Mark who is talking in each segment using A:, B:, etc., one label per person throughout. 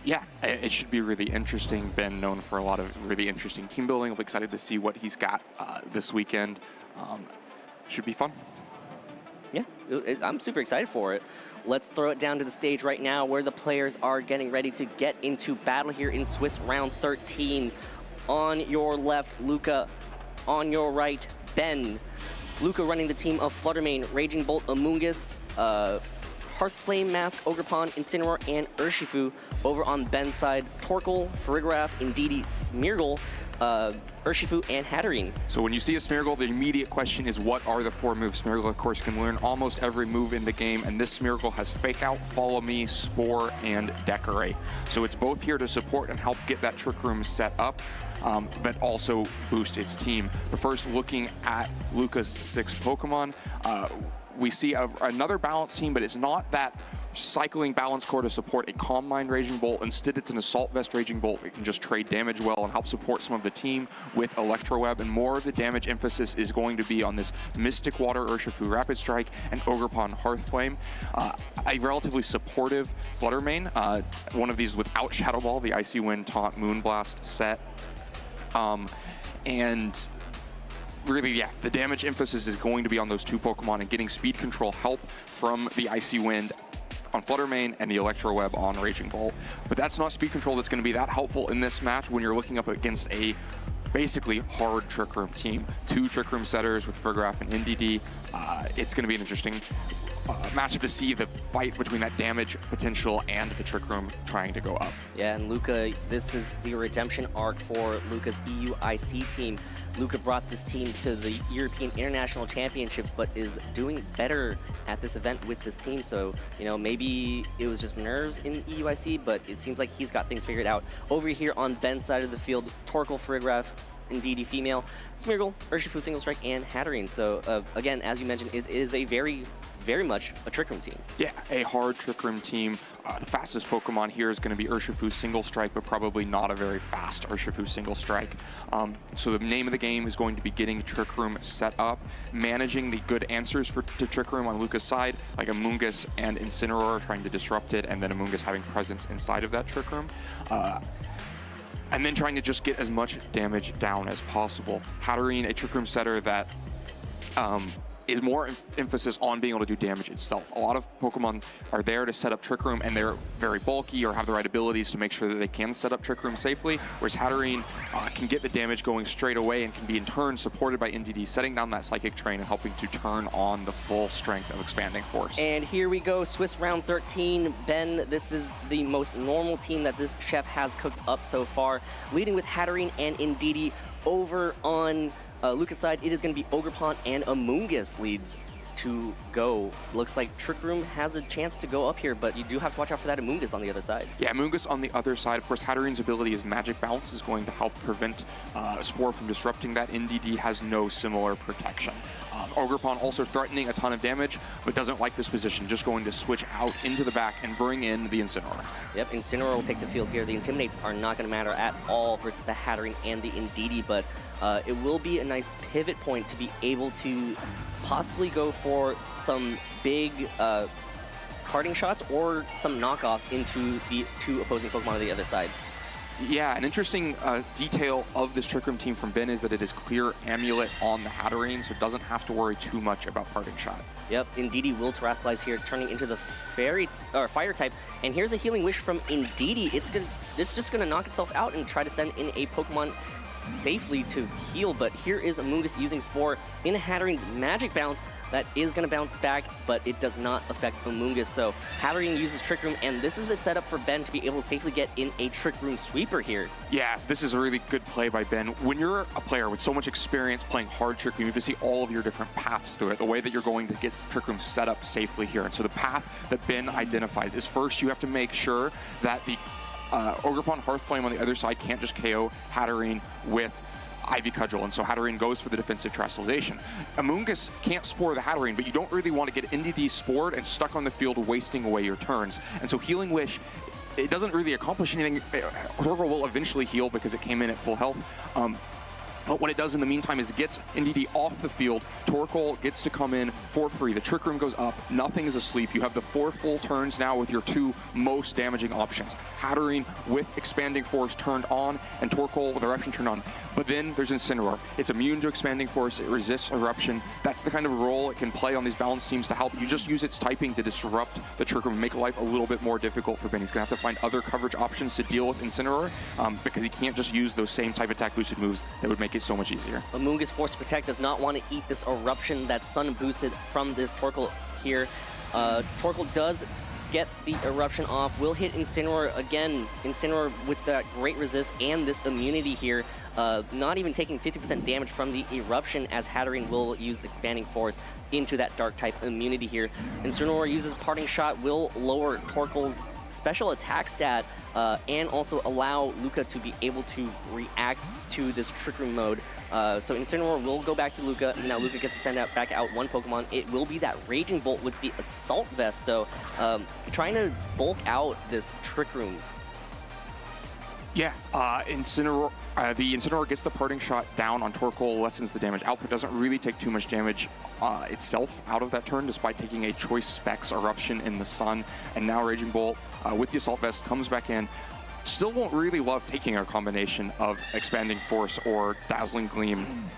A: Yeah, it should be really interesting. Ben known for a lot of really interesting team building. I'm excited to see what he's got this weekend. Should be fun.
B: Yeah, I'm super excited for it. Let's throw it down to the stage right now where the players are getting ready to get into battle here in Swiss round 13. On your left, Luca. On your right, Ben. Luca running the team of Fluttermane, Raging Bolt, Amoonguss, Hearthflame Mask, Ogerpon, Incineroar, and Urshifu. Over on Ben's side, Torkoal, Farigiraf, Indeedee, Smeargle, Urshifu, and Hatterene.
A: So when you see a Smeargle, the immediate question is, what are the 4 moves? Smeargle, of course, can learn almost every move in the game, and this Smeargle has Fake Out, Follow Me, Spore, and Decorate. So it's both here to support and help get that Trick Room set up, but also boost its team. But first, looking at Luca's 6 Pokemon, we see another balanced team, but it's not that cycling balance core to support a Calm Mind Raging Bolt. Instead, it's an Assault Vest Raging Bolt. It can just trade damage well and help support some of the team with Electro Web, and more of the damage emphasis is going to be on this Mystic Water Urshifu Rapid Strike and Ogerpon Hearthflame. A relatively supportive Fluttermane, one of these without Shadow Ball, the Icy Wind Taunt Moonblast set. And really, yeah, the damage emphasis is going to be on those 2 Pokemon and getting speed control help from the Icy Wind on Fluttermane and the Electro Web on Raging Bolt. But that's not speed control that's going to be that helpful in this match when you're looking up against a basically hard Trick Room team. 2 Trick Room setters with Farigiraf and Indeedee. It's going to be an interesting matchup to see the fight between that damage potential and the Trick Room trying to go up.
B: Yeah, and Luca, this is the redemption arc for Luca's EUIC team. Luca brought this team to the European International Championships, but is doing better at this event with this team. So, you know, maybe it was just nerves in EUIC, but it seems like he's got things figured out. Over here on Ben's side of the field, Torkoal, Farigiraf, Indeedee female, Smeargle, Urshifu Single Strike, and Hatterene. So again, as you mentioned, it is a very much a Trick Room team. Yeah,
A: a hard Trick Room team. The fastest Pokemon here is going to be Urshifu Single Strike, but probably not a very fast Urshifu Single Strike. So the name of the game is going to be getting Trick Room set up, managing the good answers to Trick Room on Luca's side, like Amoonguss and Incineroar trying to disrupt it, and then Amoonguss having presence inside of that Trick Room. And then trying to just get as much damage down as possible. Hatterene, a Trick Room setter that is more emphasis on being able to do damage itself. A lot of Pokemon are there to set up Trick Room, and they're very bulky or have the right abilities to make sure that they can set up Trick Room safely, whereas Hatterene can get the damage going straight away and can be in turn supported by Indeedee, setting down that Psychic Train and helping to turn on the full strength of Expanding Force.
B: And here we go, Swiss round 13. Ben, this is the most normal team that this chef has cooked up so far, leading with Hatterene and Indeedee. Over on Luca's side, it is going to be Ogerpon and Amoonguss leads to go. Looks like Trick Room has a chance to go up here, but you do have to watch out for that Amoonguss on the other side.
A: Yeah, Amoonguss on the other side. Of course, Hatterene's ability is Magic Bounce is going to help prevent Spore from disrupting that. Indeedee has no similar protection. Ogerpon also threatening a ton of damage, but doesn't like this position, just going to switch out into the back and bring in the Incineroar.
B: Yep, Incineroar will take the field here. The Intimidates are not going to matter at all versus the Hatterene and the Indeedee, but it will be a nice pivot point to be able to possibly go for some big carding shots or some knockoffs into the 2 opposing Pokemon on the other side.
A: Yeah, an interesting detail of this Trick Room team from Ben is that it is clear Amulet on the Hatterene, so it doesn't have to worry too much about Parting Shot.
B: Yep, Indeedee will Terrasilize here, turning into the Fire type. And here's a Healing Wish from Indeedee. It's just gonna knock itself out and try to send in a Pokemon safely to heal. But here is Amoonguss using Spore in Hatterene's Magic Bounce. That is going to bounce back, but it does not affect Amoonguss. So Hatterene uses Trick Room, and this is a setup for Ben to be able to safely get in a Trick Room sweeper here.
A: Yeah, this is a really good play by Ben. When you're a player with so much experience playing hard Trick Room, you have to see all of your different paths through it, the way that you're going to get Trick Room set up safely here. And so the path that Ben identifies is, first you have to make sure that the Ogerpon Hearthflame on the other side can't just KO Hatterene with Ivy Cudgel, and so Hatterene goes for the defensive Terastallization. Amoonguss can't Spore the Hatterene, but you don't really want to get Indeedee spored and stuck on the field wasting away your turns. And so Healing Wish, it doesn't really accomplish anything. Torkoal will eventually heal because it came in at full health. But what it does in the meantime is it gets NDD off the field. Torkoal gets to come in for free. The Trick Room goes up. Nothing is asleep. You have the 4 full turns now with your 2 most damaging options. Hatterene with Expanding Force turned on, and Torkoal with Eruption turned on. But then there's Incineroar. It's immune to Expanding Force. It resists Eruption. That's the kind of role it can play on these balanced teams to help. You just use its typing to disrupt the Trick Room and make life a little bit more difficult for Ben. He's going to have to find other coverage options to deal with Incineroar because he can't just use those same type attack boosted moves that would make it so much easier.
B: Amoonguss Force Protect does not want to eat this Eruption that's Sun boosted from this Torkoal here. Torkoal does get the Eruption off, will hit Incineroar again. Incineroar with that great resist and this immunity here, not even taking 50% damage from the Eruption, as Hatterene will use Expanding Force into that Dark type immunity here. Incineroar uses Parting Shot, will lower Torkoal's special attack stat, and also allow Luca to be able to react to this Trick Room mode. So Incineroar will go back to Luca. Now Luca gets to send back out 1 Pokemon. It will be that Raging Bolt with the Assault Vest. So trying to bulk out this Trick Room.
A: Yeah, Incineroar, the Incineroar gets the Parting Shot down on Torkoal, lessens the damage output, doesn't really take too much damage itself out of that turn, despite taking a Choice Specs Eruption in the Sun. And now Raging Bolt with the Assault Vest comes back in. Still won't really love taking a combination of Expanding Force or Dazzling Gleam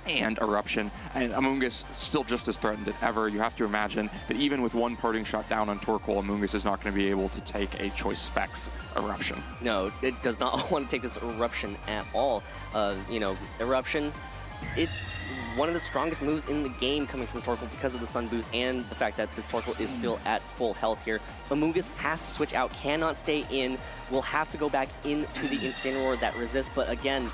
A: and Eruption, and Amoonguss still just as threatened as ever. You have to imagine that even with 1 Parting Shot down on Torkoal, Amoonguss is not going to be able to take a Choice Specs Eruption.
B: No, it does not want to take this Eruption at all. You know, Eruption, it's one of the strongest moves in the game coming from Torkoal because of the Sun boost and the fact that this Torkoal is still at full health here. Amoonguss has to switch out, cannot stay in, will have to go back into the Incineroar that resists, but again,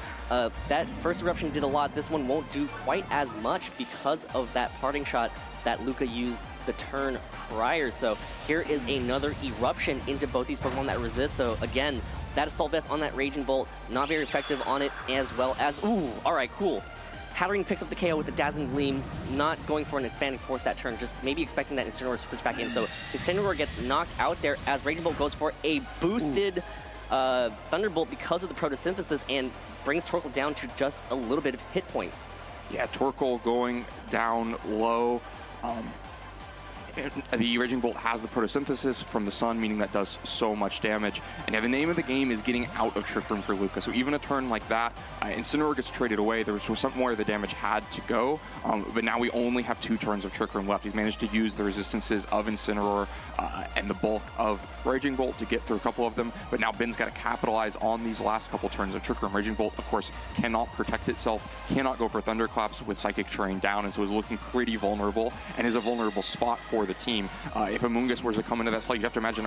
B: that first Eruption did a lot. This one won't do quite as much because of that Parting Shot that Luca used the turn prior. So here is another Eruption into both these Pokemon that resist. So again, that Assault Vest on that Raging Bolt, not very effective on it, as well as, ooh, all right, cool. Hatterene picks up the KO with the Dazzling Gleam, not going for an Expanding Force that turn, just maybe expecting that Incineroar to switch back in. So Incineroar gets knocked out there as Raging Bolt goes for a boosted Thunderbolt because of the Photosynthesis and brings Torkoal down to just a little bit of hit points.
A: Yeah, Torkoal going down low. The Raging Bolt has the Photosynthesis from the Sun, meaning that does so much damage. And yeah, the name of the game is getting out of Trick Room for Luca. So even a turn like that, Incineroar gets traded away. There was somewhere the damage had to go, but now we only have 2 turns of Trick Room left. He's managed to use the resistances of Incineroar and the bulk of Raging Bolt to get through a couple of them, but now Ben's got to capitalize on these last couple turns of Trick Room. Raging Bolt, of course, cannot protect itself, cannot go for Thunderclaps with Psychic Terrain down, and so is looking pretty vulnerable, and is a vulnerable spot for the team. If Amoonguss were to come into that slot, you have to imagine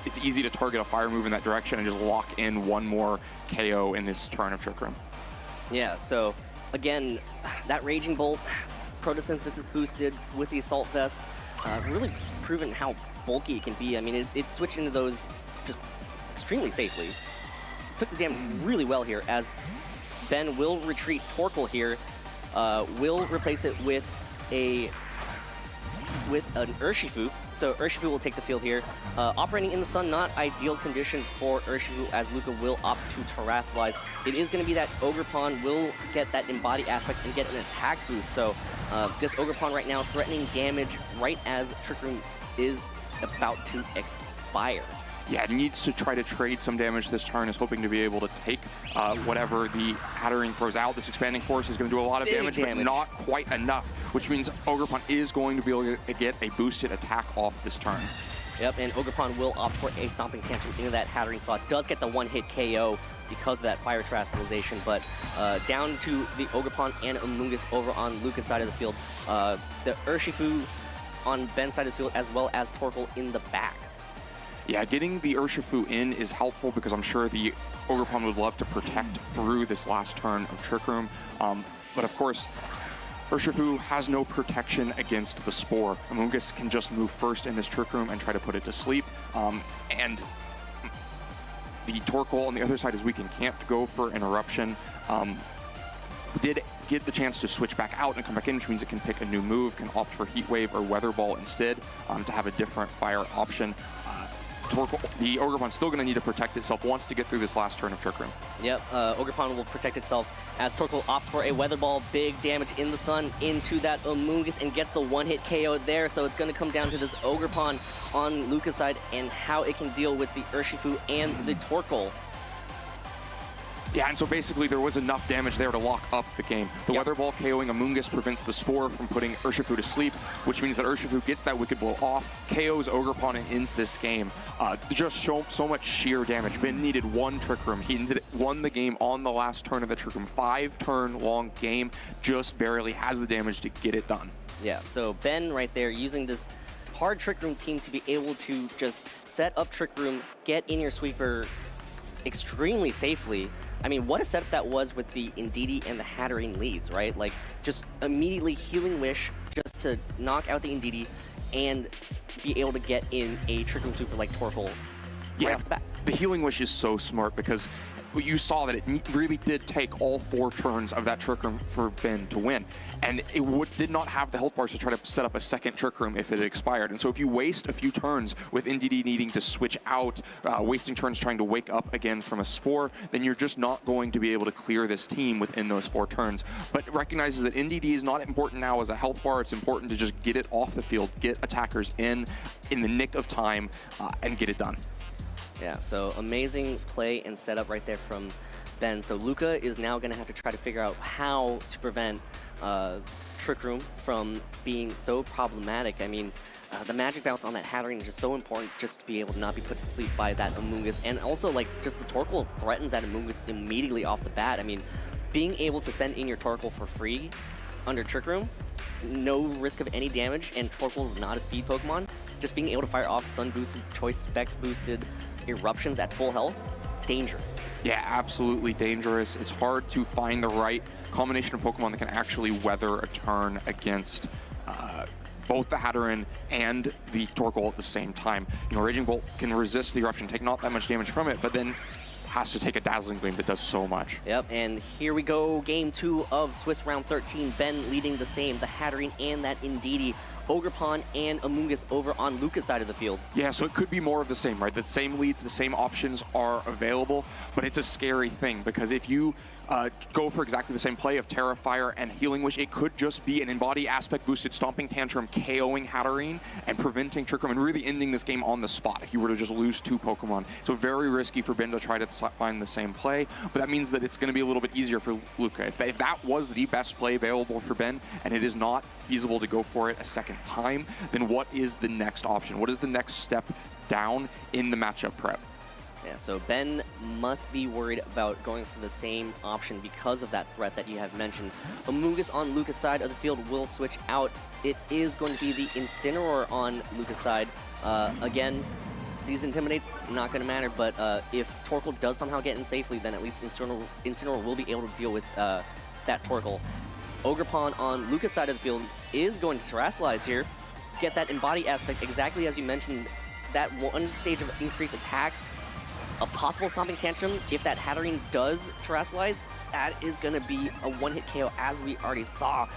A: it's easy to target a fire move in that direction and just lock in 1 more KO in this turn of Trick Room.
B: Yeah, so again, that Raging Bolt, Photosynthesis boosted with the Assault Vest, really proven how bulky it can be. I mean, it switched into those just extremely safely. Took the damage really well here, as Ben will retreat Torkoal here, will replace it with an Urshifu. So Urshifu will take the field here. Operating in the Sun, not ideal condition for Urshifu, as Luca will opt to Terrasilize. It is going to be that Ogerpon will get that Embody aspect and get an attack boost. So this Ogerpon right now threatening damage right as Trick Room is about to expire.
A: Yeah, it needs to try to trade some damage this turn, is hoping to be able to take whatever the Hatterene throws out. This Expanding Force is going to do a lot of damage, but not quite enough, which means Ogerpon is going to be able to get a boosted attack off this turn.
B: Yep, and Ogerpon will opt for a Stomping Tantrum into that Hatterene slot. Does get the 1-hit KO because of that Fire Terastallization, but down to the Ogerpon and Amoonguss over on Luca's side of the field. The Urshifu on Ben's side of the field, as well as Torkoal in the back.
A: Yeah, getting the Urshifu in is helpful because I'm sure the Ogerpon would love to protect through this last turn of Trick Room. But of course, Urshifu has no protection against the Spore. Amoonguss can just move first in this Trick Room and try to put it to sleep. And the Torkoal on the other side is weak and can't go for an Eruption. Did get the chance to switch back out and come back in, which means it can pick a new move, can opt for Heat Wave or Weather Ball instead to have a different fire option. the Ogrepon's still going to need to protect itself, wants to get through this last turn of Trick Room.
B: Yep, Ogrepon will protect itself as Torkoal opts for a Weather Ball. Big damage in the sun into that Amoonguss and gets the one-hit KO there. So it's going to come down to this Ogrepon on Luca's side and how it can deal with the Urshifu and the Torkoal.
A: Yeah, and so basically there was enough damage there to lock up the game. The Weather Ball KOing Amoonguss prevents the Spore from putting Urshifu to sleep, which means that Urshifu gets that Wicked Blow off, KOs Ogrepon and ends this game. Just so much sheer damage. Ben needed one Trick Room. He won the game on the last turn of the Trick Room. 5-turn long game, just barely has the damage to get it done.
B: Yeah, so Ben right there using this hard Trick Room team to be able to just set up Trick Room, get in your sweeper extremely safely. I mean, what a setup that was with the Indeedee and the Hatterene leads, right? Like, just immediately Healing Wish just to knock out the Indeedee and be able to get in a Trick Room sweeper like Torkoal right off the bat.
A: The Healing Wish is so smart because you saw that it really did take all 4 turns of that Trick Room for Ben to win. And it did not have the health bars to try to set up a second Trick Room if it expired. And so if you waste a few turns with Indeedee needing to switch out, wasting turns trying to wake up again from a Spore, then you're just not going to be able to clear this team within those 4 turns. But it recognizes that Indeedee is not important now as a health bar. It's important to just get it off the field, get attackers in the nick of time, and get it done.
B: Yeah, so amazing play and setup right there from Ben. So Luca is now going to have to try to figure out how to prevent Trick Room from being so problematic. I mean, the magic bounce on that Hatterene is just so important just to be able to not be put to sleep by that Amoonguss. And also, like, just the Torkoal threatens that Amoonguss immediately off the bat. I mean, being able to send in your Torkoal for free under Trick Room, no risk of any damage, and Torkoal is not a speed Pokemon, just being able to fire off Sun boosted, Choice Specs boosted eruptions at full health, dangerous.
A: Yeah, absolutely dangerous. It's hard to find the right combination of Pokemon that can actually weather a turn against both the Hatterene and the Torkoal at the same time. You know, Raging Bolt can resist the eruption, take not that much damage from it, but then has to take a Dazzling Gleam that does so much.
B: Yep, and here we go, game 2 of Swiss round 13. Ben leading the same, the Hatterene and that Indeedee. Ogrepon and Amoonguss over on Luca's side of the field.
A: Yeah, so it could be more of the same, right? The same leads, the same options are available, but it's a scary thing because if you go for exactly the same play of Terrifier and Healing Wish, it could just be an Embody Aspect boosted Stomping Tantrum KOing Hatterene and preventing Trick Room and really ending this game on the spot if you were to just lose 2 Pokemon. So very risky for Ben to try to find the same play, but that means that it's going to be a little bit easier for Luca. If that was the best play available for Ben and it is not feasible to go for it a second time, then what is the next option? What is the next step down in the matchup prep?
B: Yeah, so Ben must be worried about going for the same option because of that threat that you have mentioned. Amoonguss on Luca's side of the field will switch out. It is going to be the Incineroar on Luca's side. Again, these Intimidates, not going to matter, but if Torkoal does somehow get in safely, then at least Incineroar will be able to deal with that Torkoal. Ogrepon on Luca's side of the field is going to Terrasilize here, get that Embody Aspect exactly as you mentioned, that one stage of increased attack, a possible Stomping Tantrum. If that Hatterene does Terrasilize, that is going to be a one-hit KO as we already saw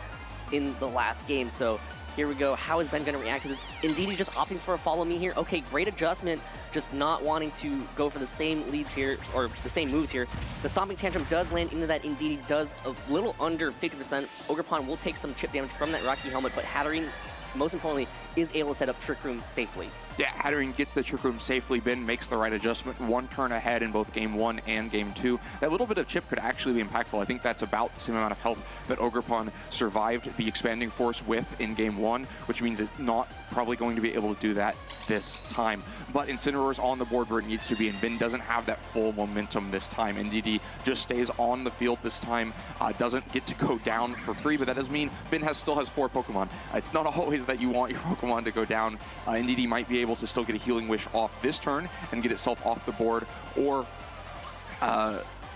B: in the last game. So here we go. How is Ben going to react to this? Indeedee just opting for a Follow Me here. Okay, great adjustment. Just not wanting to go for the same leads here, or the same moves here. The Stomping Tantrum does land into that Indeedee, does a little under 50%. Ogrepon will take some chip damage from that Rocky Helmet, but Hatterene, most importantly, is able to set up Trick Room safely.
A: Yeah, Hatterene gets the Trick Room safely. Ben makes the right adjustment. 1 turn ahead in both Game 1 and Game 2. That little bit of chip could actually be impactful. I think that's about the same amount of health that Ogrepon survived the Expanding Force with in Game 1, which means it's not probably going to be able to do that this time. But Incineroar's on the board where it needs to be, and Ben doesn't have that full momentum this time. Indeedee just stays on the field this time, doesn't get to go down for free, but that doesn't mean Ben still has 4 Pokemon. It's not always that you want your Pokemon to go down. Indeedee might be able to still get a Healing Wish off this turn and get itself off the board, or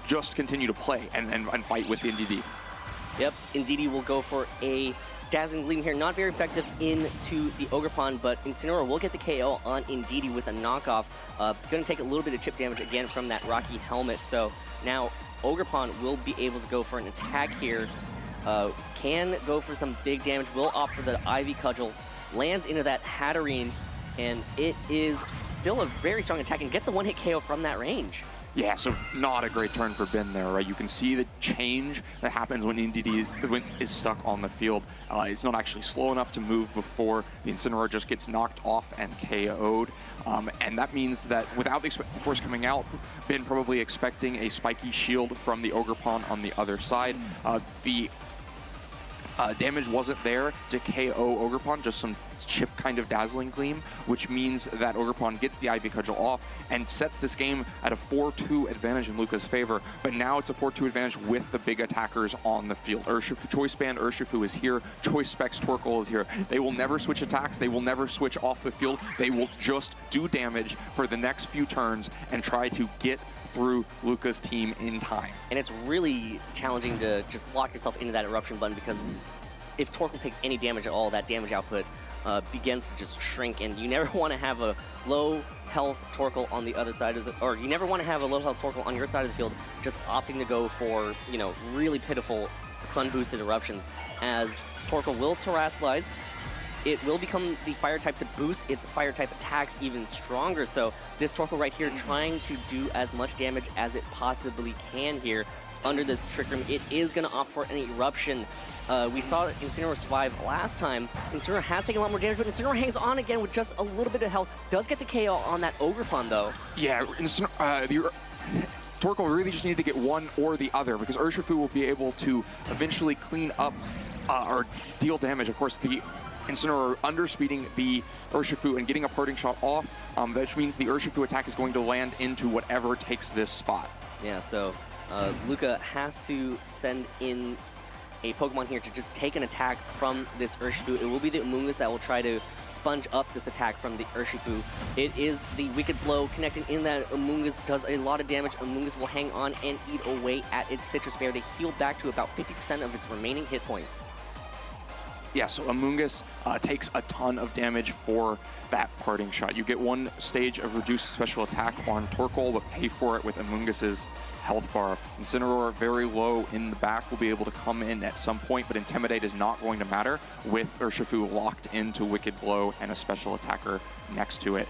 A: just continue to play and fight with Indeedee.
B: Yep, Indeedee will go for a Dazzling Gleam here. Not very effective into the Ogrepon, but Incineroar will get the KO on Indeedee with a knockoff. Going to take a little bit of chip damage again from that Rocky Helmet. So now Ogrepon will be able to go for an attack here. Can go for some big damage. Will opt for the Ivy Cudgel. Lands into that Hatterene, and it is still a very strong attack and gets the one-hit KO from that range.
A: Yeah, so not a great turn for Ben there, right? You can see the change that happens when NDD is stuck on the field. It's not actually slow enough to move before the Incineroar just gets knocked off and KO'd. And that means that without the force coming out, Ben probably expecting a spiky shield from the Ogerpon on the other side. The damage wasn't there to KO Ogerpon, just some chip kind of dazzling gleam, which means that Ogerpon gets the Ivy Cudgel off and sets this game at a 4-2 advantage in Luca's favor. But now it's a 4-2 advantage with the big attackers on the field. Choice Band Urshifu is here. Choice Specs Torkoal is here. They will never switch attacks. They will never switch off the field. They will just do damage for the next few turns and try to get through Luca's team in time.
B: And it's really challenging to just lock yourself into that eruption button, because if Torkoal takes any damage at all, that damage output begins to just shrink, and you never want to have a low health Torkoal on the other side of the, or you never want to have a low health Torkoal on your side of the field just opting to go for, you know, really pitiful sun boosted eruptions, as Torkoal will terastallize. It will become the fire type to boost its fire type attacks even stronger. So this Torkoal right here trying to do as much damage as it possibly can here under this Trick Room. It is going to opt for an eruption. We saw Incineroar survive last time. Incineroar has taken a lot more damage, but Incineroar hangs on again with just a little bit of health. Does get the KO on that Ogerpon though.
A: Yeah, Torkoal really just needed to get one or the other, because Urshifu will be able to eventually clean up or deal damage. Of course, the Incineroar underspeeding the Urshifu and getting a parting shot off, which means the Urshifu attack is going to land into whatever takes this spot.
B: Yeah, so Luca has to send in a Pokemon here to just take an attack from this Urshifu. It will be the Amoonguss that will try to sponge up this attack from the Urshifu. It is the Wicked Blow connecting in that Amoonguss does a lot of damage. Amoonguss will hang on and eat away at its Citrus Bear to heal back to about 50% of its remaining hit points.
A: Yeah, so Amoonguss takes a ton of damage for that parting shot. You get one stage of reduced special attack on Torkoal, but pay for it with Amoonguss's health bar. Incineroar, very low in the back, will be able to come in at some point, but Intimidate is not going to matter with Urshifu locked into Wicked Blow and a special attacker next to it.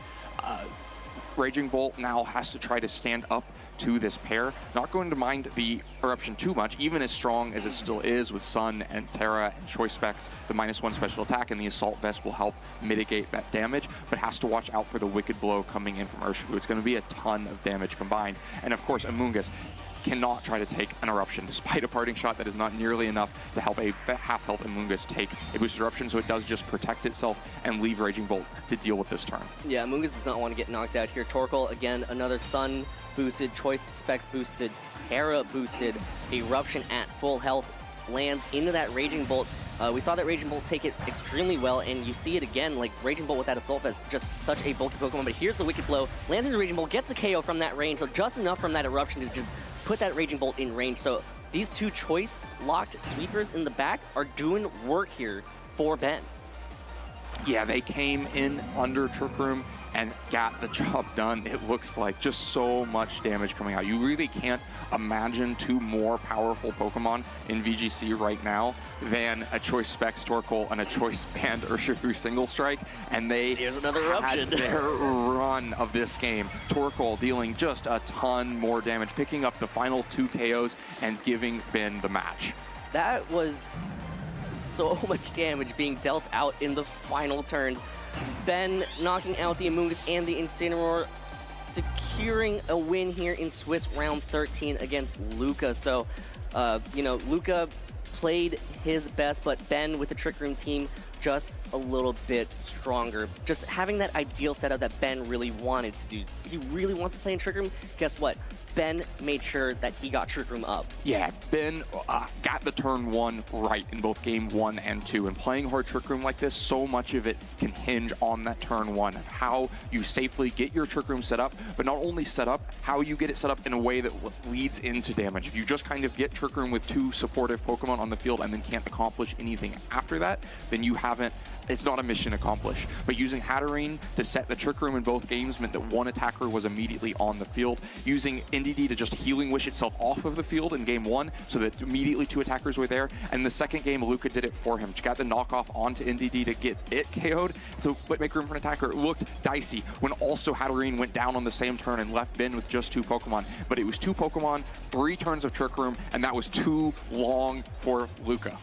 A: Raging Bolt now has to try to stand up to this pair. Not going to mind the eruption too much, even as strong as it still is with Sun and Terra and Choice Specs. The -1 special attack and the Assault Vest will help mitigate that damage, but has to watch out for the Wicked Blow coming in from Urshifu. It's going to be a ton of damage combined. And of course, Amoonguss cannot try to take an eruption, despite a parting shot that is not nearly enough to help a half-health Amoonguss take a boosted eruption, so it does just protect itself and leave Raging Bolt to deal with this turn. Yeah,
B: Amoonguss does not want to get knocked out here. Torkoal, again, another Sun boosted, Choice Specs boosted, Terra boosted, eruption at full health, lands into that Raging Bolt. We saw that Raging Bolt take it extremely well, and you see it again, like Raging Bolt with that Assault Vest, just such a bulky Pokemon, but here's the Wicked Blow, lands into Raging Bolt, gets the KO from that range, so just enough from that eruption to just put that Raging Bolt in range. So these two Choice locked sweepers in the back are doing work here for Ben.
A: Yeah, they came in under Trick Room and got the job done. It looks like just so much damage coming out. You really can't imagine two more powerful Pokemon in VGC right now than a Choice Specs Torkoal and a Choice Band Urshifu single strike, and they
B: Here's another eruption.
A: had their run of this game. Torkoal dealing just a ton more damage, picking up the final 2 KOs and giving Ben the match.
B: That was so much damage being dealt out in the final turns. Ben knocking out the Amoonguss and the Incineroar, securing a win here in Swiss round 13 against Luca. So, you know, Luca played his best, but Ben with the Trick Room team just a little bit stronger. Just having that ideal setup that Ben really wanted to do. He really wants to play in Trick Room. Guess what? Ben made sure that he got Trick Room up.
A: Yeah, Ben got the turn 1 right in both game 1 and 2. And playing hard Trick Room like this, so much of it can hinge on that turn 1 of how you safely get your Trick Room set up, but not only set up, how you get it set up in a way that leads into damage. If you just kind of get Trick Room with 2 supportive Pokemon on the field and then can't accomplish anything after that, then you haven't it's not a mission accomplished. But using Hatterene to set the Trick Room in both games meant that one attacker was immediately on the field. Using NDD to just healing wish itself off of the field in game 1 so that immediately 2 attackers were there. And the second game, Luca did it for him. Got the knockoff onto NDD to get it KO'd, so make room for an attacker. It looked dicey when also Hatterene went down on the same turn and left Ben with just 2 Pokemon. But it was 2 Pokemon, 3 turns of Trick Room, and that was too long for Luca.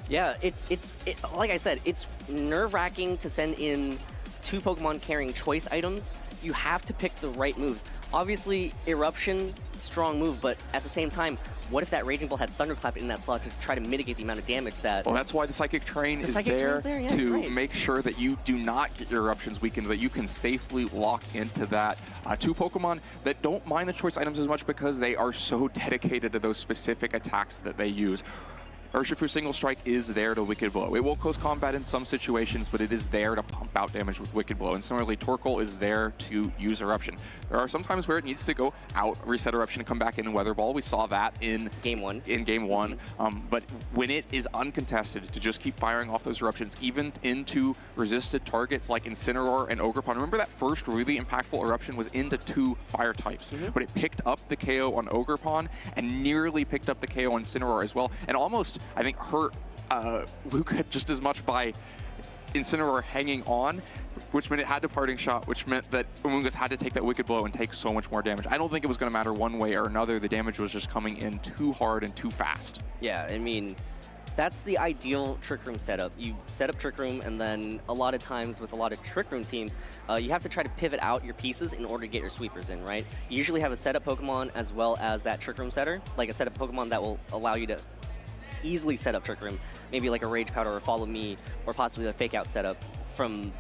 B: Yeah, it's like I said, it's nerve-wracking to send in 2 Pokemon carrying choice items. You have to pick the right moves. Obviously, Eruption, strong move, but at the same time, what if that Raging Ball had Thunderclap in that slot to try to mitigate the amount of damage that...
A: Well, that's why the Psychic Terrain is there to make sure that you do not get your Eruptions weakened, that you can safely lock into that. 2 Pokemon that don't mind the choice items as much because they are so dedicated to those specific attacks that they use. Urshifu Single Strike is there to Wicked Blow. It will close combat in some situations, but it is there to pump out damage with Wicked Blow. And similarly, Torkoal is there to use Eruption. There are some times where it needs to go out, reset Eruption, and come back in and Weather Ball. We saw that in Game 1. But when it is uncontested, to just keep firing off those Eruptions, even into resisted targets like Incineroar and Ogerpon. Remember that first really impactful Eruption was into 2 fire types, but it picked up the KO on Ogerpon and nearly picked up the KO on Incineroar as well, and almost, I think, hurt Luca just as much by Incineroar hanging on, which meant it had Departing Shot, which meant that Umungus had to take that Wicked Blow and take so much more damage. I don't think it was going to matter one way or another. The damage was just coming in too hard and too fast.
B: Yeah, I mean, that's the ideal Trick Room setup. You set up Trick Room, and then a lot of times with a lot of Trick Room teams, you have to try to pivot out your pieces in order to get your sweepers in, right? You usually have a setup Pokemon as well as that Trick Room setter, like a setup Pokemon that will allow you to easily set up Trick Room, maybe like a Rage Powder or Follow Me, or possibly a Fake Out setup from,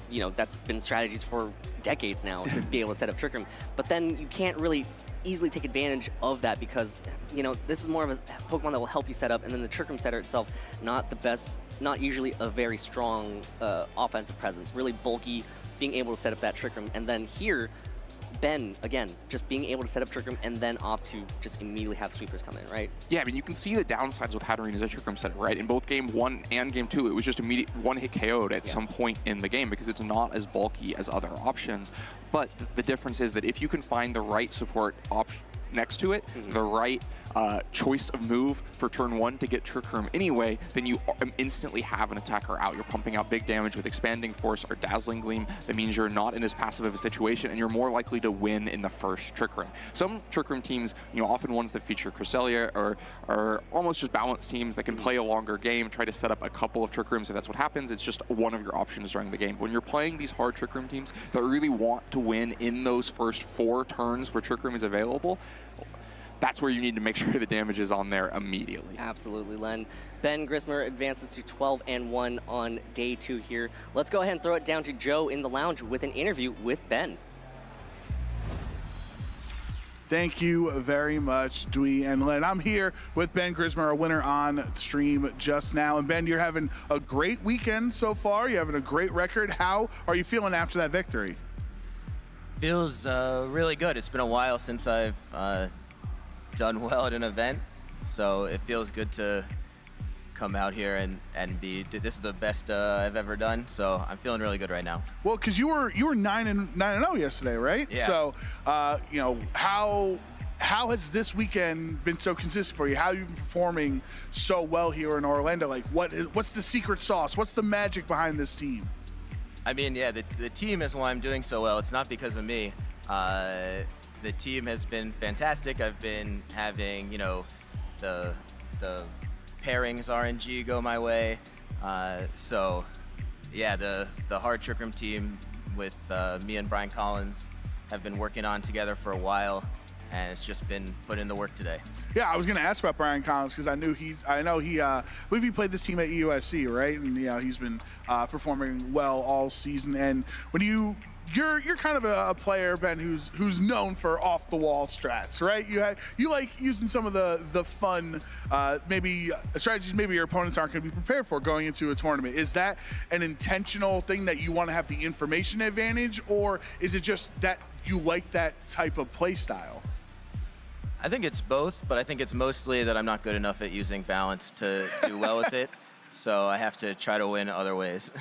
B: you know, that's been strategies for decades now to be able to set up Trick Room. But then you can't really easily take advantage of that because, you know, this is more of a Pokemon that will help you set up, and then the Trick Room setter itself, not the best, not usually a very strong offensive presence, really bulky, being able to set up that Trick Room. And then here, Ben, again, just being able to set up Trick Room and then opt to just immediately have sweepers come in, right?
A: Yeah, I mean, you can see the downsides with Hatterene as a Trick Room setter, right? In both Game 1 and Game 2, it was just immediate one-hit KO'd at some point in the game because it's not as bulky as other options. But the difference is that if you can find the right support option next to it, the right choice of move for turn 1 to get Trick Room anyway, then you instantly have an attacker out. You're pumping out big damage with Expanding Force or Dazzling Gleam. That means you're not in as passive of a situation, and you're more likely to win in the first Trick Room. Some Trick Room teams, you know, often ones that feature Cresselia or almost just balanced teams that can play a longer game, try to set up a couple of Trick Rooms. If that's what happens, it's just one of your options during the game. When you're playing these hard Trick Room teams that really want to win in those first 4 turns where Trick Room is available, that's where you need to make sure the damage is on there immediately.
B: Absolutely, Len. Ben Grissmer advances to 12-1 on day 2 here. Let's go ahead and throw it down to Joe in the lounge with an interview with Ben.
C: Thank you very much, Dwee and Len. I'm here with Ben Grissmer, a winner on stream just now. And Ben, you're having a great weekend so far. You're having a great record. How are you feeling after that victory?
D: Feels really good. It's been a while since I've done well at an event, so it feels good to come out here and be. This is the best I've ever done, so I'm feeling really good right now. Well,
C: because you were 9-0 yesterday, right?
D: Yeah.
C: So you know, how has this weekend been so consistent for you? How have you been performing so well here in Orlando? Like, what's the secret sauce? What's the magic behind this team?
D: I mean, yeah, the team is why I'm doing so well. It's not because of me. The team has been fantastic. I've been having, you know, the pairings RNG go my way. So, yeah, the hard Trick Room team with me and Brian Collins have been working on together for a while, and it's just been put in the work today.
C: Yeah, I was going to ask about Brian Collins because I believe he played this team at EUSC, right? And you know, he's been performing well all season. And when you're kind of a player, Ben, who's known for off the wall strats, right? You like using some of the fun maybe strategies maybe your opponents aren't going to be prepared for going into a tournament. Is that an intentional thing that you want to have the information advantage, or is it just that you like that type of play style?
D: I think it's both, but I think it's mostly that I'm not good enough at using balance to do well with it. so I have to try to win other ways.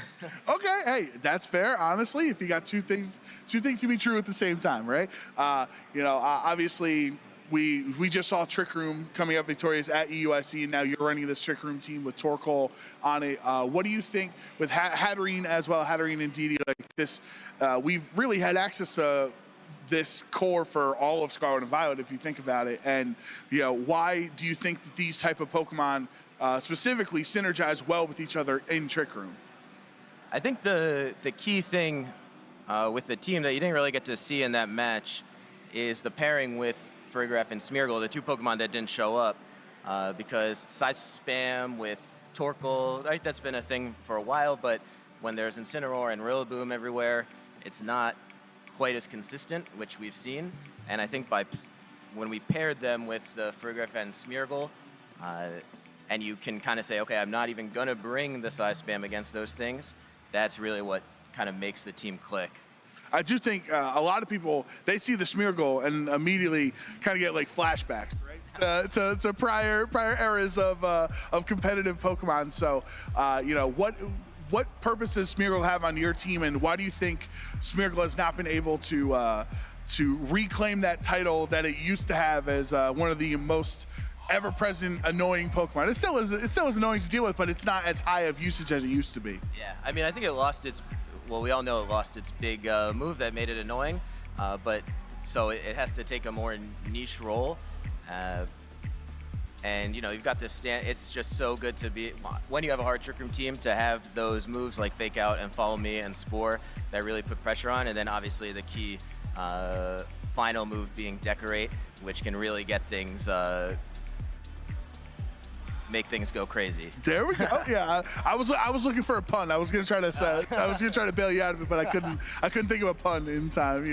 C: Okay, hey, that's fair. Honestly, if you got two things to be true at the same time, right? Obviously, we just saw Trick Room coming up victorious at EUSC, and now you're running this Trick Room team with Torkoal on it. What do you think with Hatterene as well, Hatterene and Didi, like this? We've really had access to this core for all of Scarlet and Violet, if you think about it. And why do you think that these type of Pokemon specifically synergize well with each other in Trick Room?
D: I think the key thing with the team that you didn't really get to see in that match is the pairing with Farigiraf and Smeargle, the two Pokemon that didn't show up, because Size Spam with Torkoal, right, that's been a thing for a while, but when there's Incineroar and Rillaboom everywhere, it's not quite as consistent, which we've seen. And I think when we paired them with the Farigiraf and Smeargle, and you can kind of say, okay, I'm not even going to bring the Size Spam against those things, that's really what kind of makes the team click.
C: I do think a lot of people, they see the Smeargle and immediately kind of get like flashbacks, right? to prior eras of competitive Pokemon. So, what purpose does Smeargle have on your team, and why do you think Smeargle has not been able to reclaim that title that it used to have as one of the most ever-present annoying Pokemon? It still is annoying to deal with, but it's not as high of usage as it used to be.
D: Yeah, I mean, I think it lost its, well, we all know it lost its big move that made it annoying, but so it has to take a more niche role. And you've got this stand. It's just so good to be, when you have a hard Trick Room team, to have those moves like Fake Out and Follow Me and Spore that really put pressure on, and then obviously the key final move being Decorate, which can really get things, make things go crazy.
C: There we go. Yeah, I was looking for a pun. I was gonna try to bail you out of it, but I couldn't think of a pun in time.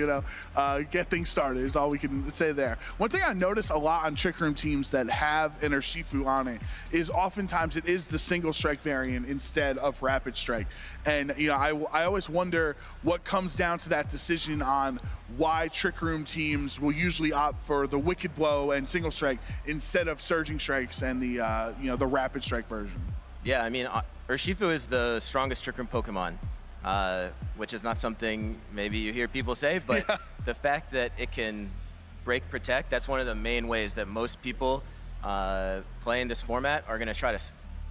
C: Get things started is all we can say there. One thing I notice a lot on Trick Room teams that have an Urshifu on it is oftentimes it is the single strike variant instead of rapid strike. And I always wonder what comes down to that decision on why Trick Room teams will usually opt for the Wicked Blow and single strike instead of surging strikes and the rapid strike version.
D: Yeah, I mean, Urshifu is the strongest Trick Room Pokemon, which is not something maybe you hear people say, but yeah. The fact that it can break protect, that's one of the main ways that most people playing this format are going to try to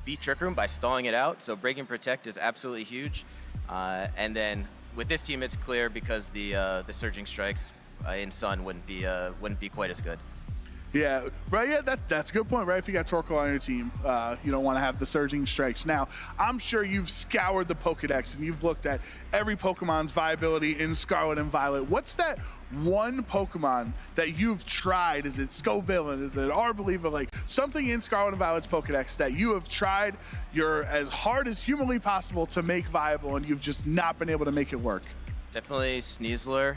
D: beat Trick Room, by stalling it out. So breaking protect is absolutely huge. And then with this team, it's clear because the surging strikes in Sun wouldn't be quite as good.
C: Yeah, right. Yeah, that's a good point, right? If you got Torkoal on your team, you don't want to have the surging strikes. Now, I'm sure you've scoured the Pokedex and you've looked at every Pokemon's viability in Scarlet and Violet. What's that one Pokemon that you've tried? Is it Scovillain? Is it Arboliva? Like something in Scarlet and Violet's Pokedex that you have tried as hard as humanly possible to make viable, and you've just not been able to make it work?
D: Definitely Sneasler.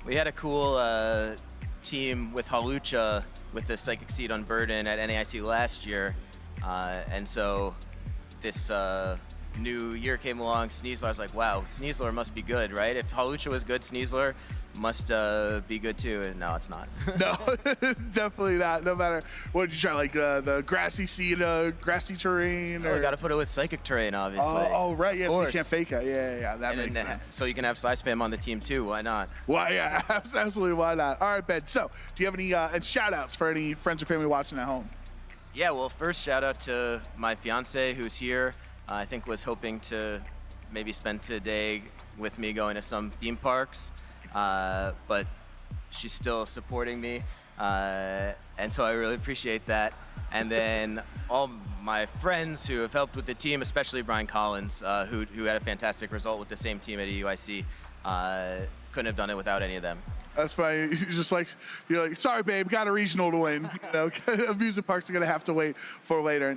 D: We had a cool team with Hawlucha with the Psychic Seed on Burden at NAIC last year, and so this new year came along, Sneasler, I was like, wow, Sneasler must be good, right? If Hawlucha was good, Sneasler must be good too, and no, it's not.
C: No, definitely not. No matter what did you try, like the grassy seed, grassy terrain?
D: Oh, we gotta put it with psychic terrain, obviously.
C: Oh, right, yeah, so you can't fake it. Yeah, that makes sense.
D: So you can have Size Spam on the team too, why not?
C: Why, yeah, absolutely, why not? All right, Ben, so do you have any shout outs for any friends or family watching at home?
D: Yeah, well, first shout out to my fiance who's here. I think was hoping to maybe spend today with me going to some theme parks, but she's still supporting me, and so I really appreciate that. And then all my friends who have helped with the team, especially Brian Collins, who had a fantastic result with the same team at EUIC, couldn't have done it without any of them.
C: That's why you're just like, sorry, babe, got a regional to win. Amusement parks are gonna have to wait for later.